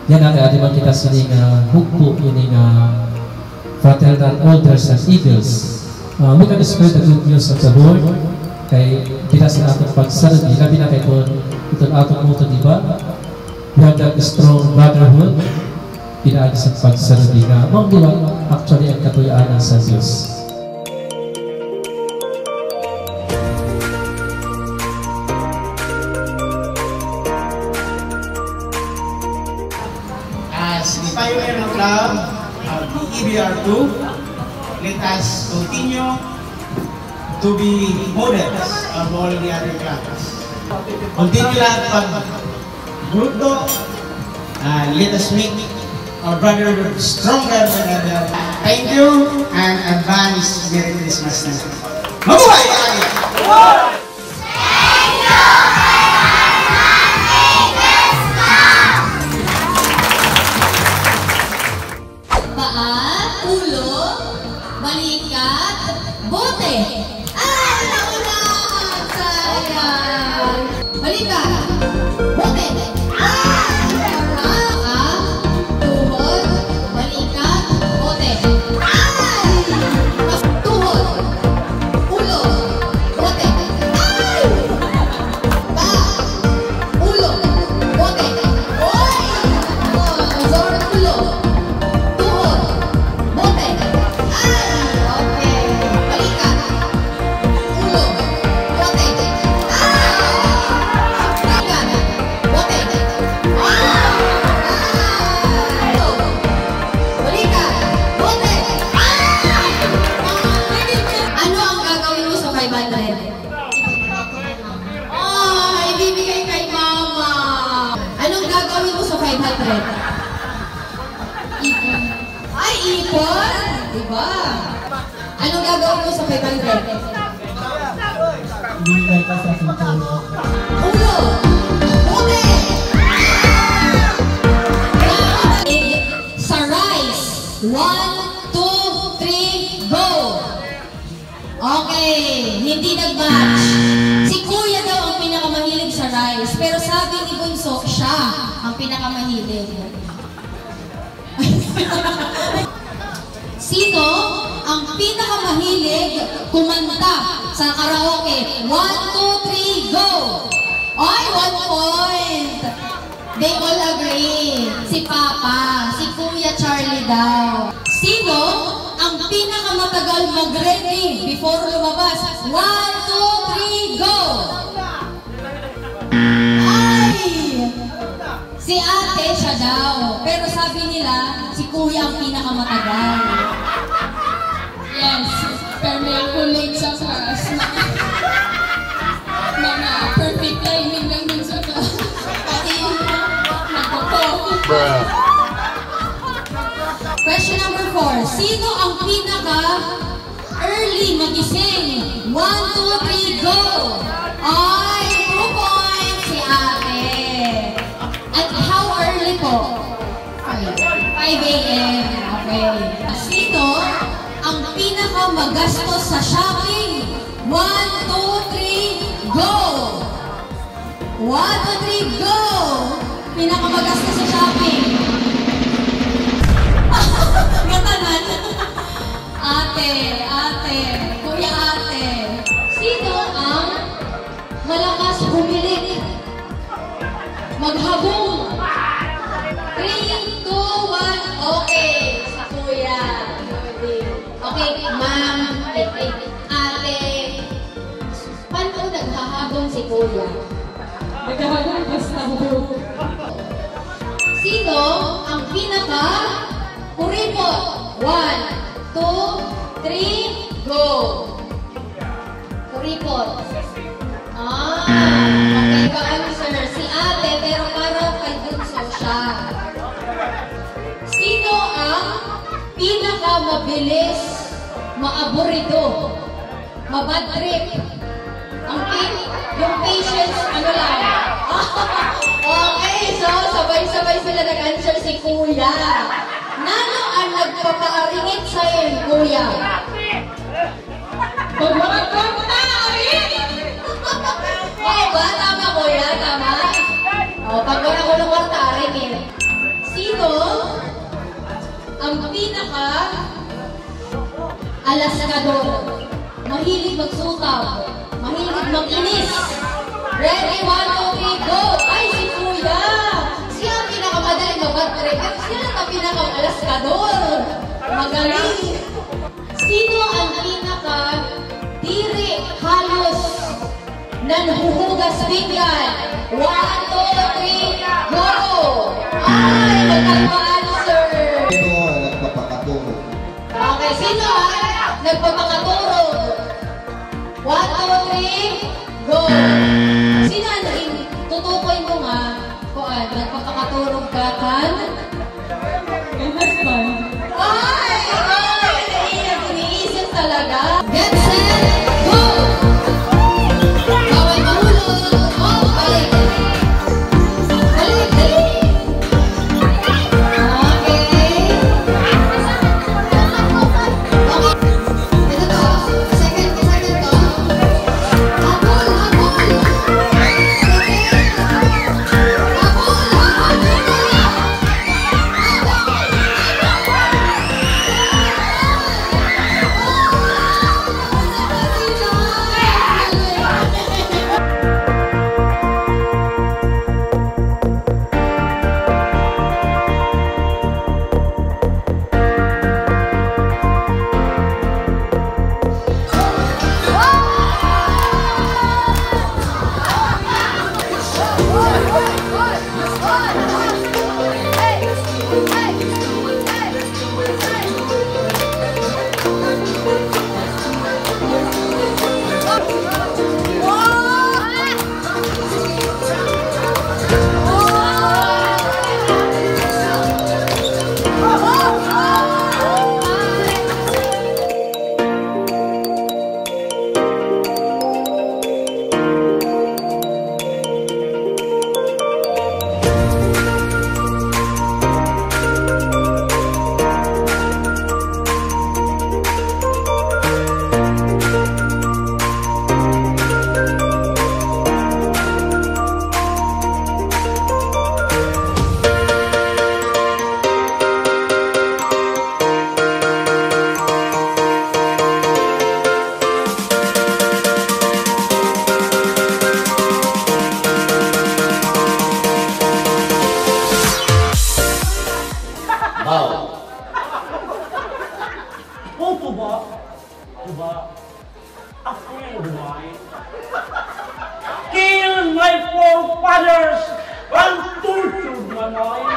Yan ang adiman kita sining hugpo yun fraternal elders and eagles. We can spread the good news of the Lord. Kay kita sa atong pagsaradi, labi na kay itong atong moto, di ba? We have that strong brotherhood. Pinaagi sa pagsaradi na mauliwan actually ang katuyaanan sa Diyos. As the Pioneer Club of the EBR2, let us continue to be models of all the other clubs. Continue lang pag-grupo, let us make our brotherhood stronger than ever. Thank you and advance Merry Christmas na. Mabuhay! Bote! Ay! Naulan! Sayang! Balikan! Bote! Ay! Tuhod! Balikan! Bote! Ay! Tuhod! Ulo! Bote! Ay! Ulo! Bote! Oy! Zor ulo! Tuhod! Bote! Ay! Okay! Ay, ipon? Diba? Anong gagawin mo sa 500? Bigay ka sa sentro. Ulo! Ute! Sa rice. 1, 2, 3, go! Okay, hindi nag-match. Si Kuya daw ang pinakamahilig sa rice. Pero sabi ni Bunso, siya ang pinakamahilig. Sino ang pinakamahilig kumanta sa karaoke? 1, 2, 3, go! Ay, 1 point! They all agree. Si Papa, si Kuya Charlie daw. Sino ang pinakamatagal mag-ready before lumabas? 1, 2, 3, go! Ay! Si ate, siya daw. Pero sabi nila, si Kuya ang pinakamatagal. Yes, pero may ako late sa class. Mga perfect timing lang dun sa class. Pati nagpo-po. Question number 4. Sino ang pinaka-early magising? 1, 2, 3, go! Ay, 2 points si ate. At how early po? 5 a.m. Okay. Sino ang pinaka-magastos sa shopping? 1, 2, 3, go! 1, 2, 3, go! Pinaka-magastos sa shopping. Gatanan. Ate, kuya ate. Sino ang malakas humilik? Maghabong. 3, 2, 1, okay. Sa kuya. Okay, ma'am, ate. Paano naghahabong si kuya? Naghahabong basta ho. Sino ang pinaka-kuripot? 1, 2, 3, go! Kuripot. Okay, ka-answer. Si ate, pero parang kay Bunso siya. Sino ang pinaka-mabilis, maaburido, mabad trip? Yung patience, ano lang? Okay, so sabay-sabay sila nag-answer si Kuya. Nano ang nagpapaaringit sa'yo, Kuya? Pag mga kumari! Oo ba? Tama, Kuya? Tama? O, pag wala ko ng kwarta, aringit. Sino ang pinaka alaskador? Mahilig magsutaw, mahilig mag-inis. Ready, 1, 2, 3, go! Ay, si Kuya! Siya ang pinakamadaling mag-break. Siya ang pinaka-alaskador. Magaling. Sino ang pinaka diri halos nanhuhugas pinggan? 1, 2, 3, go! Ay, magkano-answer. Sino ang nagpapakaturo? Okay, sino ang nagpapakaturo? 1, 2, 3, go! Sino ang tutukoy mo nga kung nagpapakaturog ka kan? May husband. Ay! Iniisip talaga. Get set, go! Bawal mahulog. Oh, balik. Balik, balik. Okay. Ito to. Second to. Habol, habol. Okay. Habol, Kill my forefathers and tortured my mind.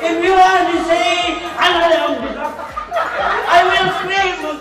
If you want to say, I am the I will scream